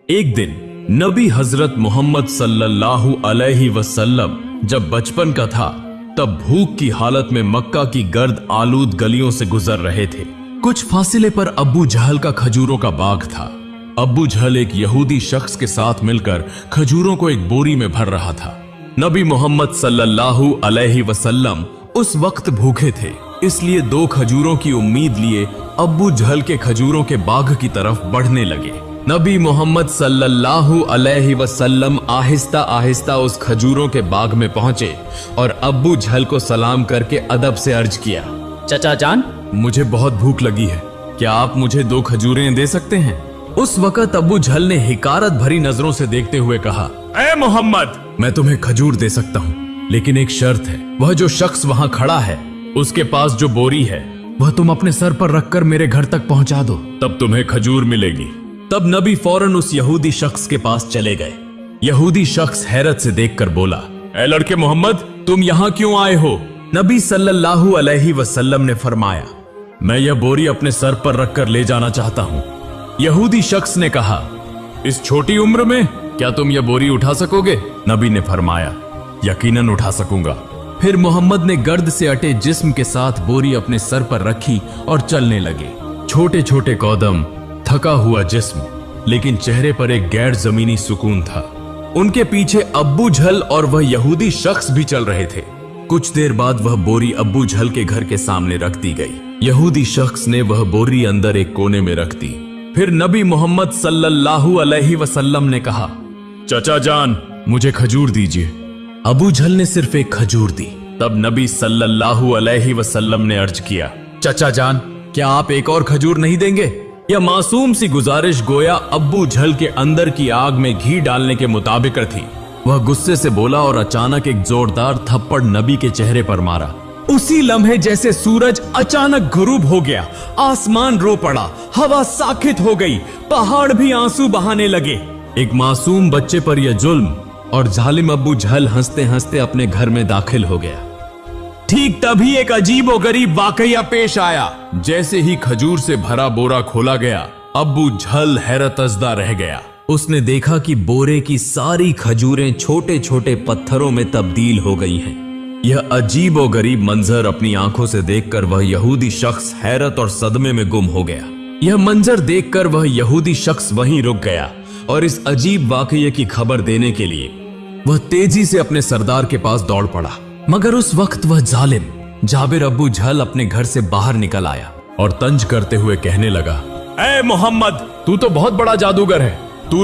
एक दिन नबी हजरत मोहम्मद सल्लल्लाहु अलैहि वसल्लम जब बचपन का था तब भूख की हालत में मक्का की गर्द आलूद गलियों से गुजर रहे थे। कुछ फासले पर अब्बू जहल का खजूरों का बाग था। अब्बू जहल एक यहूदी शख्स के साथ मिलकर खजूरों को एक बोरी में भर रहा था। नबी मोहम्मद सल्लल्लाहु अलैहि वसल्लम उस वक्त भूखे थे, इसलिए 2 खजूरों की उम्मीद लिए अब्बू जहल के खजूरों के बाग की तरफ बढ़ने लगे। नबी मोहम्मद सल्लल्लाहु अलैहि वसल्लम आहिस्ता आहिस्ता उस खजूरों के बाग में पहुंचे और अब्बू जहल को सलाम करके अदब से अर्ज किया, चचा जान, मुझे बहुत भूख लगी है, क्या आप मुझे 2 खजूरें दे सकते हैं? उस वक्त अब्बू जहल ने हिकारत भरी नजरों से देखते हुए कहा, ए मोहम्मद, मैं तुम्हें खजूर दे सकता हूँ, लेकिन एक शर्त है। वह जो शख्स वहाँ खड़ा है उसके पास जो बोरी है वह तुम अपने सर पर रखकर मेरे घर तक पहुंचा दो, तब तुम्हें खजूर मिलेगी। तब नबी फौरन उस यहूदी शख्स के पास चले गए। यहूदी शख्स हैरत से देखकर बोला, ए लड़के मोहम्मद, तुम यहाँ क्यों आए हो? नबी सल्लल्लाहु अलैहि वसल्लम ने फरमाया, मैं यह बोरी अपने सर पर रखकर ले जाना चाहता हूँ। यहूदी शख्स ने कहा, इस छोटी उम्र में क्या तुम यह बोरी उठा सकोगे? नबी ने फरमाया, यकीनन उठा सकूंगा। फिर मोहम्मद ने गर्द से अटे जिस्म के साथ बोरी अपने सर पर रखी और चलने लगे। छोटे छोटे कदम, थका हुआ जिस्म, लेकिन चेहरे पर एक गैर जमीनी सुकून था। उनके पीछे अब्बू जहल और वह यहूदी शख्स भी चल रहे थे। कुछ देर बाद वह बोरी अब्बू जहल के घर के सामने रख दी गई। यहूदी शख्स ने वह बोरी अंदर एक कोने में रख दी। फिर नबी मोहम्मद सल्लल्लाहु अलैहि वसल्लम ने कहा, चचा जान, मुझे खजूर दीजिए। अबू जहल ने सिर्फ एक खजूर दी। तब नबी सल्लल्लाहु अलैहि वसल्लम ने अर्ज किया, चचा जान, क्या आप एक और खजूर नहीं देंगे? यह मासूम सी गुजारिश गोया अब्बू जहल के अंदर की आग में घी डालने के मुताबिक थी। वह गुस्से से बोला और अचानक एक जोरदार थप्पड़ नबी के चेहरे पर मारा। उसी लम्हे जैसे सूरज अचानक गुरूब हो गया, आसमान रो पड़ा, हवा साकित हो गई, पहाड़ भी आंसू बहाने लगे। एक मासूम बच्चे पर यह जुल्म और जालिम अब्बू जहल हंसते हंसते अपने घर में दाखिल हो गया। ठीक तभी एक अजीबोगरीब वाकया पेश आया। जैसे ही खजूर से भरा बोरा खोला गया, अब्बू जहल हैरतज़दा रह गया। उसने देखा कि बोरे की सारी खजूरें छोटे छोटे पत्थरों में तब्दील हो गई हैं। यह अजीबोगरीब मंजर अपनी आंखों से देखकर वह यहूदी शख्स हैरत और सदमे में गुम हो गया। यह मंजर देखकर वह यहूदी शख्स वहीं रुक गया और इस अजीब वाकये की खबर देने के लिए वह तेजी से अपने सरदार के पास दौड़ पड़ा। मगर उस वक्त वह जालिम जाबिर अब्बू जहल अपने घर से बाहर निकल आया और तंज करते हुए कहने लगा, ए मोहम्मद, तू तो बहुत बड़ा जादूगर है,